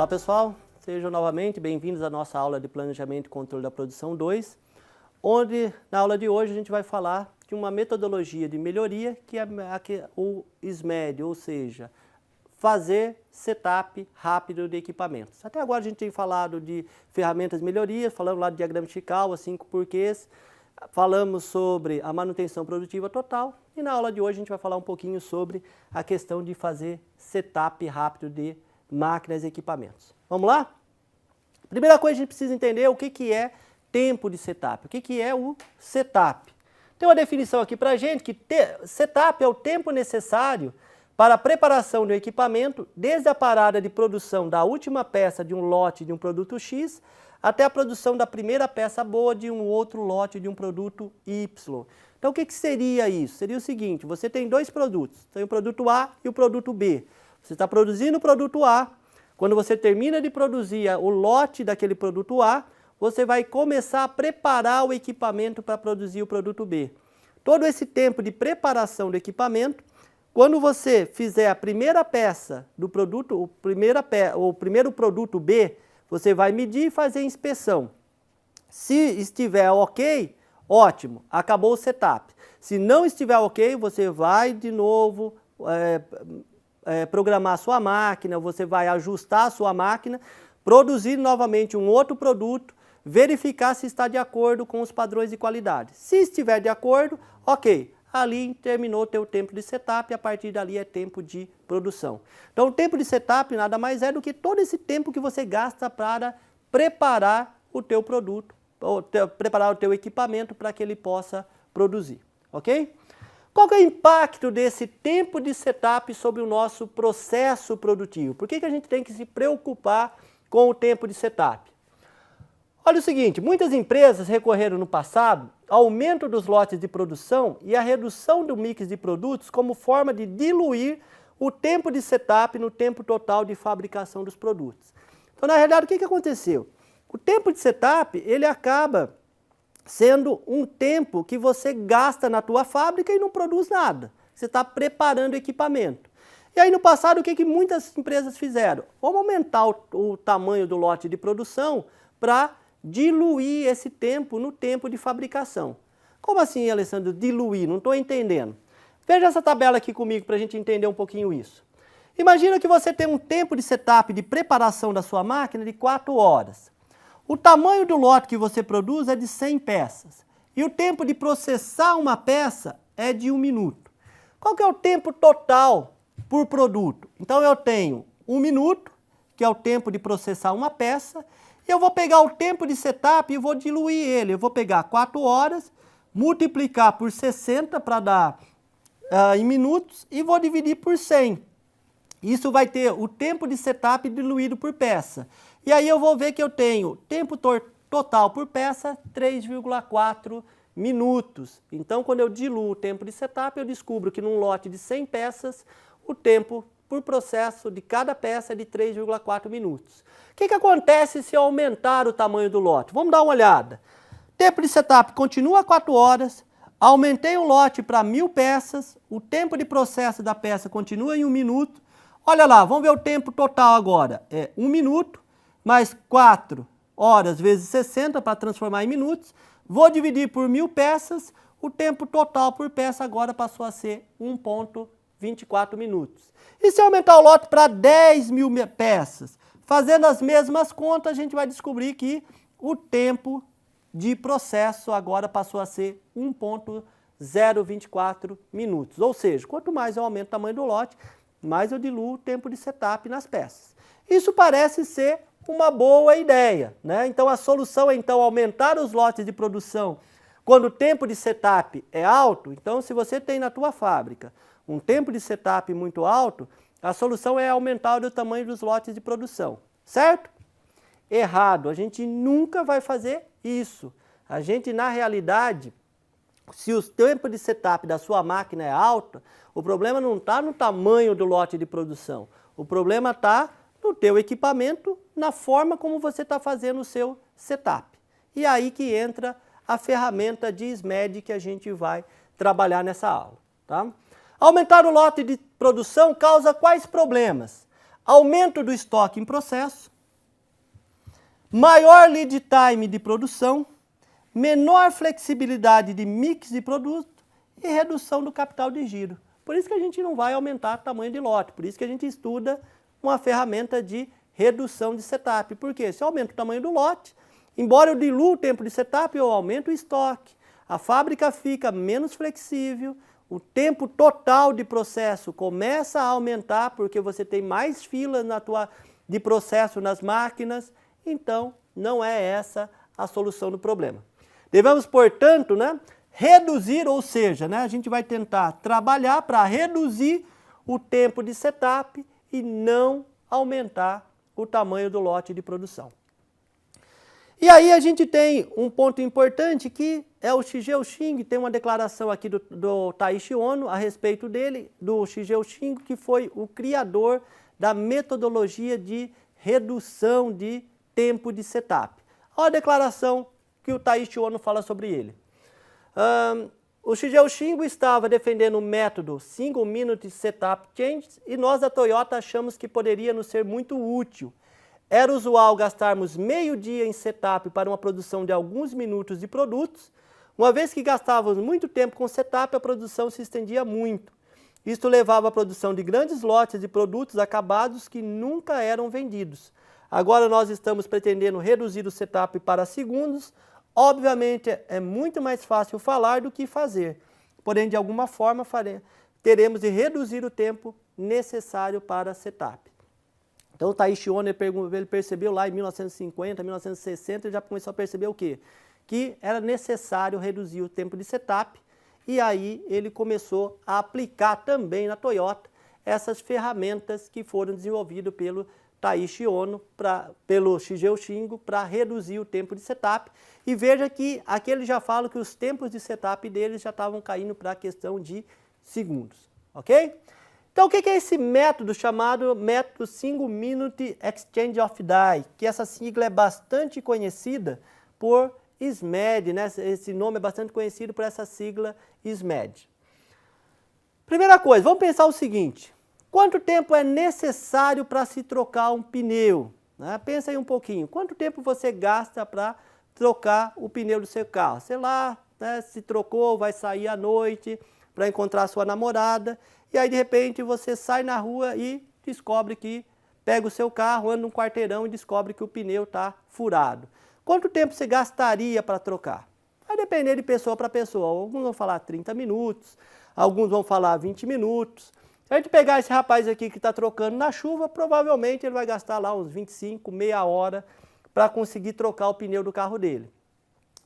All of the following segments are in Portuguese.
Olá pessoal, sejam novamente bem-vindos à nossa aula de Planejamento e Controle da Produção 2, onde na aula de hoje a gente vai falar de uma metodologia de melhoria que é o SMED, ou seja, fazer setup rápido de equipamentos. Até agora a gente tem falado de ferramentas de melhoria, falamos lá de diagrama vertical, as 5 porquês, falamos sobre a manutenção produtiva total e na aula de hoje a gente vai falar um pouquinho sobre a questão de fazer setup rápido de máquinas e equipamentos. Vamos lá? Primeira coisa, a gente precisa entender o que é tempo de setup. O que é o setup? Tem uma definição aqui para a gente que setup é o tempo necessário para a preparação do equipamento, desde a parada de produção da última peça de um lote de um produto X até a produção da primeira peça boa de um outro lote de um produto Y. Então, o que seria isso? Seria o seguinte, você tem dois produtos, tem o produto A e o produto B. Você está produzindo o produto A, quando você termina de produzir o lote daquele produto A, você vai começar a preparar o equipamento para produzir o produto B. Todo esse tempo de preparação do equipamento, quando você fizer a primeira peça do produto, o primeiro produto B, você vai medir e fazer a inspeção. Se estiver ok, ótimo, acabou o setup. Se não estiver ok, você vai de novo programar a sua máquina, você vai ajustar a sua máquina, produzir novamente um outro produto, verificar se está de acordo com os padrões de qualidade. Se estiver de acordo, ok, ali terminou o teu tempo de setup e a partir dali é tempo de produção. Então o tempo de setup nada mais é do que todo esse tempo que você gasta para preparar o teu produto, ou preparar o teu equipamento para que ele possa produzir, ok? Qual que é o impacto desse tempo de setup sobre o nosso processo produtivo? Por que a gente tem que se preocupar com o tempo de setup? Olha o seguinte, muitas empresas recorreram no passado ao aumento dos lotes de produção e à redução do mix de produtos como forma de diluir o tempo de setup no tempo total de fabricação dos produtos. Então, na realidade, o que aconteceu? O tempo de setup, ele acaba sendo um tempo que você gasta na tua fábrica e não produz nada. Você está preparando o equipamento. E aí no passado o que muitas empresas fizeram? Vamos aumentar o tamanho do lote de produção para diluir esse tempo no tempo de fabricação. Como assim, Alessandro, diluir? Não estou entendendo. Veja essa tabela aqui comigo para a gente entender um pouquinho isso. Imagina que você tem um tempo de setup de preparação da sua máquina de 4 horas. O tamanho do lote que você produz é de 100 peças. E o tempo de processar uma peça é de 1 minuto. Qual que é o tempo total por produto? Então eu tenho 1 minuto, que é o tempo de processar uma peça, e eu vou pegar o tempo de setup e vou diluir ele. Eu vou pegar 4 horas, multiplicar por 60 para dar em minutos e vou dividir por 100. Isso vai ter o tempo de setup diluído por peça. E aí eu vou ver que eu tenho tempo total por peça 3,4 minutos. Então, quando eu diluo o tempo de setup, eu descubro que num lote de 100 peças, o tempo por processo de cada peça é de 3,4 minutos. O que acontece se eu aumentar o tamanho do lote? Vamos dar uma olhada. Tempo de setup continua 4 horas, aumentei o lote para 1000 peças, o tempo de processo da peça continua em 1 minuto. Olha lá, vamos ver o tempo total agora. É 1 minuto, mais 4 horas vezes 60 para transformar em minutos. Vou dividir por 1000 peças, o tempo total por peça agora passou a ser 1,24 minutos. E se aumentar o lote para 10.000 peças? Fazendo as mesmas contas, a gente vai descobrir que o tempo de processo agora passou a ser 1,024 minutos. Ou seja, quanto mais eu aumento o tamanho do lote, mais eu diluo o tempo de setup nas peças. Isso parece ser uma boa ideia, né? Então a solução é então aumentar os lotes de produção quando o tempo de setup é alto. Então se você tem na tua fábrica um tempo de setup muito alto, a solução é aumentar o tamanho dos lotes de produção, certo? Errado, a gente nunca vai fazer isso. A gente na realidade, se o tempo de setup da sua máquina é alto, o problema não está no tamanho do lote de produção, o problema está no teu equipamento, na forma como você está fazendo o seu setup. E aí que entra a ferramenta de SMED que a gente vai trabalhar nessa aula. Tá? Aumentar o lote de produção causa quais problemas? aumento do estoque em processo, maior lead time de produção, menor flexibilidade de mix de produto e redução do capital de giro. Por isso que a gente não vai aumentar o tamanho de lote, por isso que a gente estuda uma ferramenta de redução de setup. Por quê? Se eu aumento o tamanho do lote, embora eu dilua o tempo de setup, eu aumento o estoque, a fábrica fica menos flexível, o tempo total de processo começa a aumentar porque você tem mais filas de processo nas máquinas, então não é essa a solução do problema. Devemos, portanto, reduzir, ou seja, a gente vai tentar trabalhar para reduzir o tempo de setup e não aumentar o tamanho do lote de produção. E aí a gente tem um ponto importante que é o Shigeo Shingo, tem uma declaração aqui do Taiichi Ohno a respeito dele, do Shigeo Shingo, que foi o criador da metodologia de redução de tempo de setup. Olha a declaração que o Taiichi Ohno fala sobre ele. O Shigeo Shingo estava defendendo o método Single Minute Setup Changes e nós da Toyota achamos que poderia nos ser muito útil. Era usual gastarmos meio dia em setup para uma produção de alguns minutos de produtos. Uma vez que gastávamos muito tempo com setup, a produção se estendia muito. Isto levava à produção de grandes lotes de produtos acabados que nunca eram vendidos. Agora nós estamos pretendendo reduzir o setup para segundos. Obviamente é muito mais fácil falar do que fazer. Porém, de alguma forma, teremos de reduzir o tempo necessário para setup. Então o Taiichi Ohno ele percebeu lá em 1950, 1960, ele já começou a perceber o quê? Que era necessário reduzir o tempo de setup e aí ele começou a aplicar também na Toyota essas ferramentas que foram desenvolvidas pelo Taiichi Ohno, pelo Shigeo Shingo, para reduzir o tempo de setup. E veja que aqui ele já fala que os tempos de setup deles já estavam caindo para a questão de segundos, ok? Então, o que é esse método chamado método Single Minute Exchange of Die? Que essa sigla é bastante conhecida por SMED, Esse nome é bastante conhecido por essa sigla SMED. Primeira coisa, vamos pensar o seguinte: quanto tempo é necessário para se trocar um pneu? Pensa aí um pouquinho. Quanto tempo você gasta para trocar o pneu do seu carro? Sei lá, se trocou, vai sair à noite para encontrar sua namorada. E aí, de repente, você sai na rua e descobre que pega o seu carro, anda um quarteirão e descobre que o pneu está furado. Quanto tempo você gastaria para trocar? Vai depender de pessoa para pessoa. Alguns vão falar 30 minutos, alguns vão falar 20 minutos. Se a gente pegar esse rapaz aqui que está trocando na chuva, provavelmente ele vai gastar lá uns 25, meia hora para conseguir trocar o pneu do carro dele.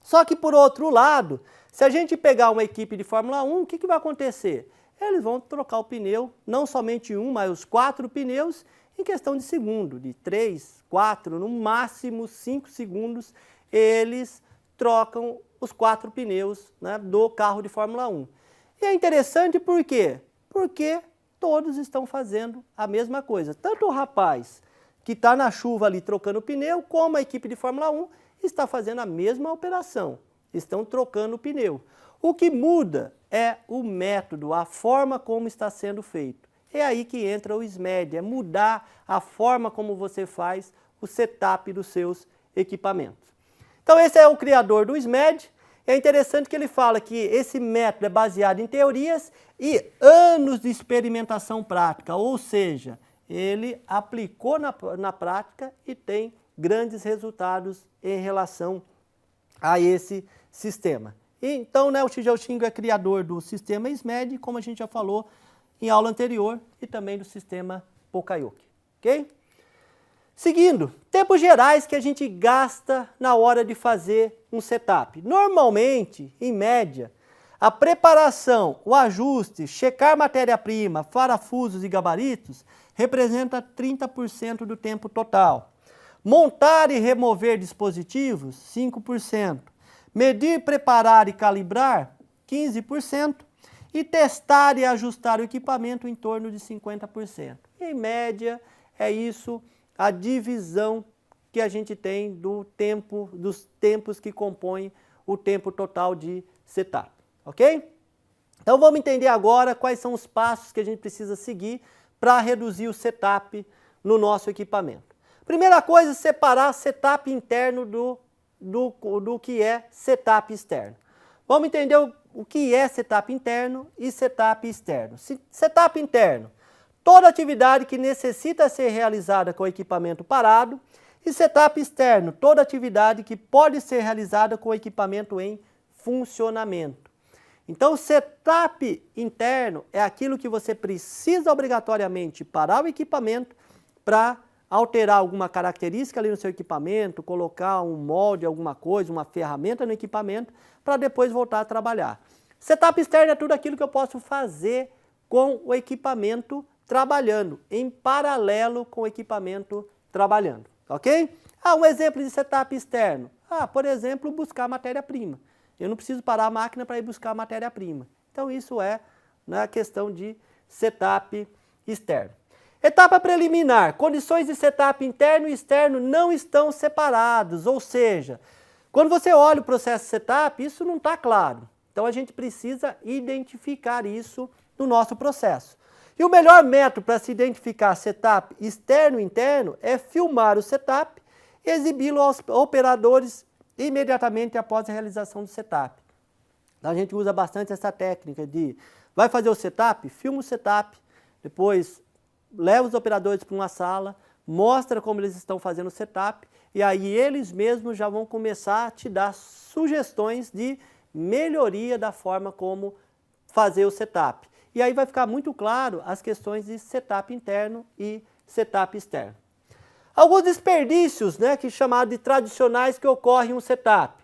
Só que, por outro lado, se a gente pegar uma equipe de Fórmula 1, o que vai acontecer? Eles vão trocar o pneu, não somente um, mas os 4 pneus, em questão de segundo, de 3, 4, no máximo 5 segundos, eles trocam os 4 pneus do carro de Fórmula 1. E é interessante por quê? Porque todos estão fazendo a mesma coisa. Tanto o rapaz que está na chuva ali trocando o pneu, como a equipe de Fórmula 1 está fazendo a mesma operação, estão trocando o pneu. O que muda é o método, a forma como está sendo feito. É aí que entra o SMED, é mudar a forma como você faz o setup dos seus equipamentos. Então esse é o criador do SMED. É interessante que ele fala que esse método é baseado em teorias e anos de experimentação prática, ou seja, ele aplicou na prática e tem grandes resultados em relação a esse sistema. Então, o Shigeo Shingo é criador do sistema SMED, como a gente já falou em aula anterior, e também do sistema Pokayoke, ok? Seguindo, tempos gerais que a gente gasta na hora de fazer um setup. Normalmente, em média, a preparação, o ajuste, checar matéria-prima, parafusos e gabaritos representa 30% do tempo total. Montar e remover dispositivos, 5%. Medir, preparar e calibrar, 15%. E testar e ajustar o equipamento em torno de 50%. Em média, é isso a divisão que a gente tem dos tempos que compõem o tempo total de setup, ok? Então vamos entender agora quais são os passos que a gente precisa seguir para reduzir o setup no nosso equipamento. Primeira coisa, separar setup interno do que é setup externo. Vamos entender o que é setup interno e setup externo. Setup interno, toda atividade que necessita ser realizada com o equipamento parado, e setup externo, toda atividade que pode ser realizada com o equipamento em funcionamento. Então, setup interno é aquilo que você precisa obrigatoriamente parar o equipamento para alterar alguma característica ali no seu equipamento, colocar um molde, alguma coisa, uma ferramenta no equipamento, para depois voltar a trabalhar. Setup externo é tudo aquilo que eu posso fazer com o equipamento trabalhando, em paralelo com o equipamento trabalhando, ok? Um exemplo de setup externo. Por exemplo, buscar matéria-prima. Eu não preciso parar a máquina para ir buscar matéria-prima. Então, isso é a questão de setup externo. Etapa preliminar. Condições de setup interno e externo não estão separados, ou seja, quando você olha o processo de setup, isso não está claro. Então, a gente precisa identificar isso no nosso processo. E o melhor método para se identificar setup externo e interno é filmar o setup e exibi-lo aos operadores imediatamente após a realização do setup. Então, a gente usa bastante essa técnica de vai fazer o setup, filma o setup, depois leva os operadores para uma sala, mostra como eles estão fazendo o setup e aí eles mesmos já vão começar a te dar sugestões de melhoria da forma como fazer o setup. E aí vai ficar muito claro as questões de setup interno e setup externo. Alguns desperdícios, que chamados de tradicionais, que ocorrem em um setup.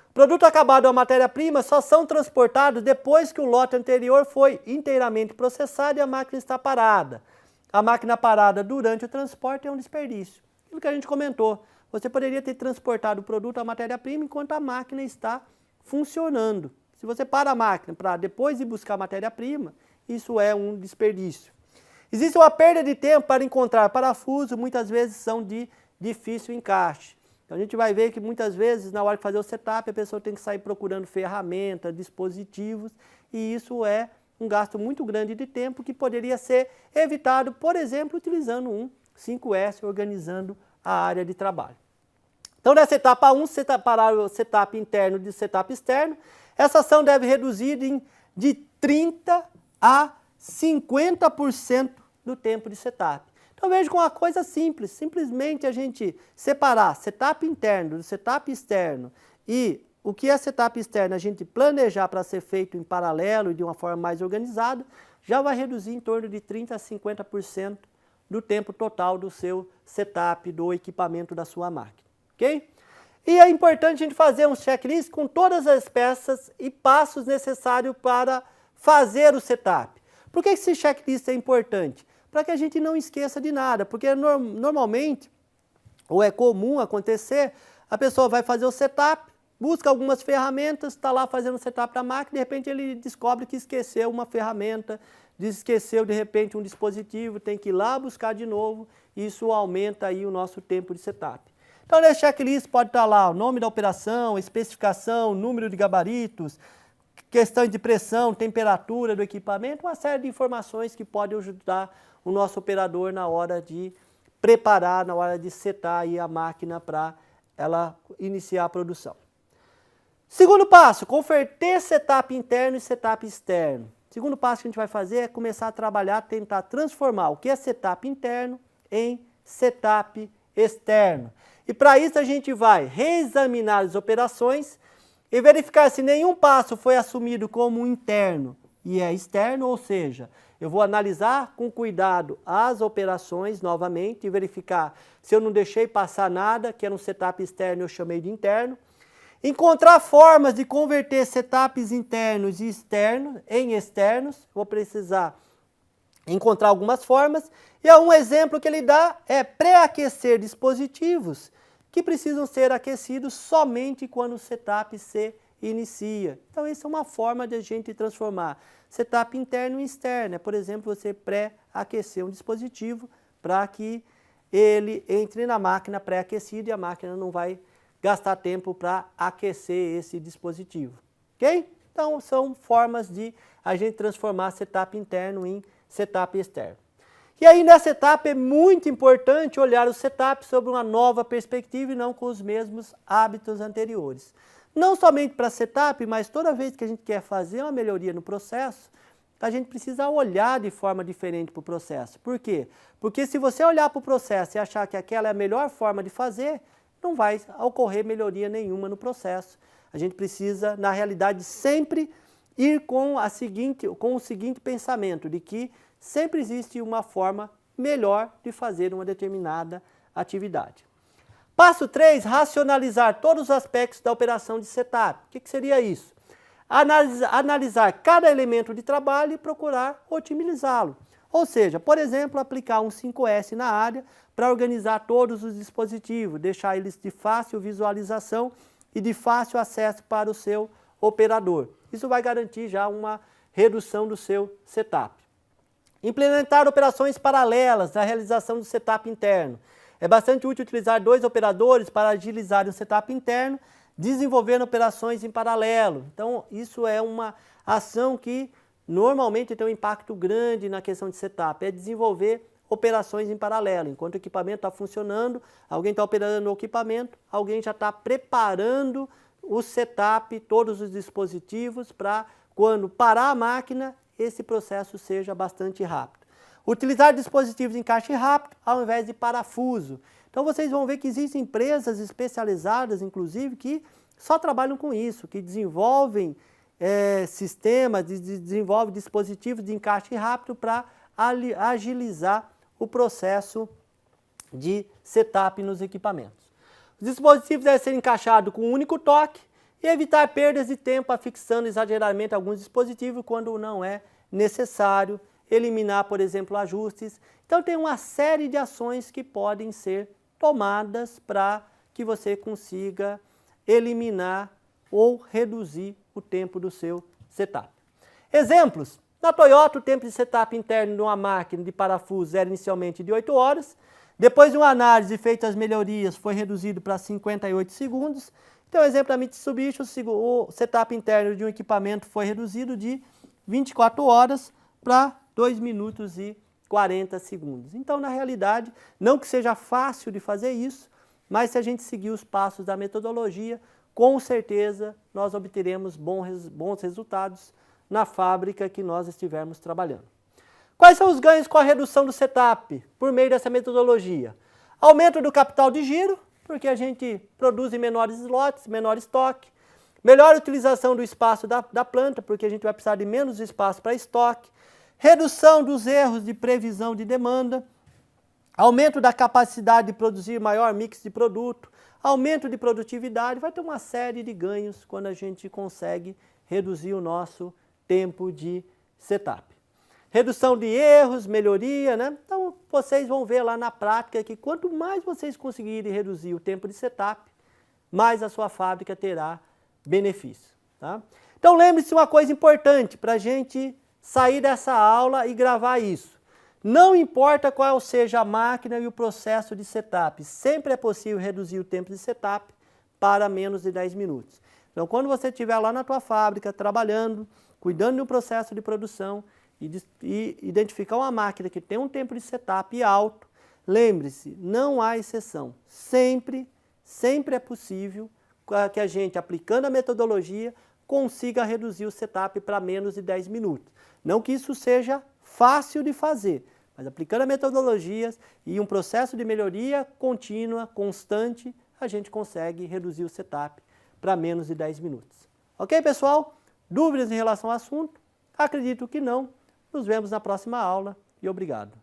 O produto acabado ou a matéria-prima só são transportados depois que o lote anterior foi inteiramente processado e a máquina está parada. A máquina parada durante o transporte é um desperdício. Aquilo que a gente comentou, você poderia ter transportado o produto, a matéria-prima, enquanto a máquina está funcionando. Se você para a máquina para depois ir buscar a matéria-prima, isso é um desperdício. Existe uma perda de tempo para encontrar parafuso, muitas vezes são de difícil encaixe. Então a gente vai ver que muitas vezes, na hora de fazer o setup, a pessoa tem que sair procurando ferramentas, dispositivos, e isso é um gasto muito grande de tempo que poderia ser evitado, por exemplo, utilizando um 5S, organizando a área de trabalho. Então, nessa etapa 1, separar o setup interno de setup externo, essa ação deve reduzir de 30% a 50% do tempo de setup. Então, veja com uma coisa simples, simplesmente a gente separar setup interno do setup externo e o que é setup externo a gente planejar para ser feito em paralelo e de uma forma mais organizada, já vai reduzir em torno de 30% a 50% do tempo total do seu setup, do equipamento da sua máquina, ok? E é importante a gente fazer um checklist com todas as peças e passos necessários para fazer o setup. Por que esse checklist é importante? Para que a gente não esqueça de nada, porque normalmente, ou é comum acontecer, a pessoa vai fazer o setup, busca algumas ferramentas, está lá fazendo o setup da máquina, de repente ele descobre que esqueceu uma ferramenta, esqueceu de repente um dispositivo, tem que ir lá buscar de novo, e isso aumenta aí o nosso tempo de setup. Então nesse checklist pode estar lá o nome da operação, especificação, número de gabaritos, questão de pressão, temperatura do equipamento, uma série de informações que podem ajudar o nosso operador na hora de preparar, na hora de setar aí a máquina para ela iniciar a produção. Segundo passo, converter setup interno e setup externo. Segundo passo que a gente vai fazer é começar a trabalhar, tentar transformar o que é setup interno em setup externo. E para isso a gente vai reexaminar as operações e verificar se nenhum passo foi assumido como interno e é externo, ou seja, eu vou analisar com cuidado as operações novamente e verificar se eu não deixei passar nada, que era um setup externo eu chamei de interno. Encontrar formas de converter setups internos e externos em externos, vou precisar encontrar algumas formas. E um exemplo que ele dá é pré-aquecer dispositivos que precisam ser aquecidos somente quando o setup se inicia. Então, essa é uma forma de a gente transformar setup interno em externo. Por exemplo, você pré-aquecer um dispositivo para que ele entre na máquina pré-aquecido e a máquina não vai gastar tempo para aquecer esse dispositivo. Ok? Então, são formas de a gente transformar setup interno em setup externo. E aí nessa etapa é muito importante olhar o setup sob uma nova perspectiva e não com os mesmos hábitos anteriores. Não somente para setup, mas toda vez que a gente quer fazer uma melhoria no processo, a gente precisa olhar de forma diferente para o processo. Por quê? Porque se você olhar para o processo e achar que aquela é a melhor forma de fazer, não vai ocorrer melhoria nenhuma no processo. A gente precisa, na realidade, sempre ir com o seguinte pensamento, de que sempre existe uma forma melhor de fazer uma determinada atividade. Passo 3, racionalizar todos os aspectos da operação de setup. O que seria isso? Analisar cada elemento de trabalho e procurar otimizá-lo. Ou seja, por exemplo, aplicar um 5S na área para organizar todos os dispositivos, deixar eles de fácil visualização e de fácil acesso para o seu operador. Isso vai garantir já uma redução do seu setup. Implementar operações paralelas na realização do setup interno. É bastante útil utilizar 2 operadores para agilizar o setup interno, desenvolvendo operações em paralelo. Então, isso é uma ação que normalmente tem um impacto grande na questão de setup, é desenvolver operações em paralelo. Enquanto o equipamento está funcionando, alguém está operando o equipamento, alguém já está preparando o setup, todos os dispositivos, para quando parar a máquina, esse processo seja bastante rápido. Utilizar dispositivos de encaixe rápido ao invés de parafuso. Então vocês vão ver que existem empresas especializadas, inclusive, que só trabalham com isso, que desenvolvem sistemas, desenvolvem dispositivos de encaixe rápido para agilizar o processo de setup nos equipamentos. Os dispositivos devem ser encaixados com um único toque e evitar perdas de tempo afixando exageradamente alguns dispositivos quando não é necessário, eliminar, por exemplo, ajustes. Então tem uma série de ações que podem ser tomadas para que você consiga eliminar ou reduzir o tempo do seu setup. Exemplos. Na Toyota, o tempo de setup interno de uma máquina de parafuso era inicialmente de 8 horas. Depois de uma análise feita as melhorias, foi reduzido para 58 segundos. Então, exemplo da Mitsubishi, o setup interno de um equipamento foi reduzido de 24 horas para 2 minutos e 40 segundos. Então, na realidade, não que seja fácil de fazer isso, mas se a gente seguir os passos da metodologia, com certeza nós obteremos bons resultados na fábrica que nós estivermos trabalhando. Quais são os ganhos com a redução do setup por meio dessa metodologia? Aumento do capital de giro, porque a gente produz em menores slots, menor estoque. Melhor utilização do espaço da planta, porque a gente vai precisar de menos espaço para estoque. Redução dos erros de previsão de demanda. Aumento da capacidade de produzir maior mix de produto. Aumento de produtividade. Vai ter uma série de ganhos quando a gente consegue reduzir o nosso tempo de setup. Redução de erros, melhoria, né? Então, vocês vão ver lá na prática que quanto mais vocês conseguirem reduzir o tempo de setup, mais a sua fábrica terá benefício, tá? Então, lembre-se uma coisa importante para a gente sair dessa aula e gravar isso. Não importa qual seja a máquina e o processo de setup, sempre é possível reduzir o tempo de setup para menos de 10 minutos. Então, quando você estiver lá na tua fábrica, trabalhando, cuidando do processo de produção e identificar uma máquina que tem um tempo de setup alto, lembre-se, não há exceção. Sempre é possível que a gente, aplicando a metodologia, consiga reduzir o setup para menos de 10 minutos. Não que isso seja fácil de fazer, mas aplicando a metodologias e um processo de melhoria contínua, constante, a gente consegue reduzir o setup para menos de 10 minutos. Ok, pessoal? Dúvidas em relação ao assunto? Acredito que não. Nos vemos na próxima aula e obrigado.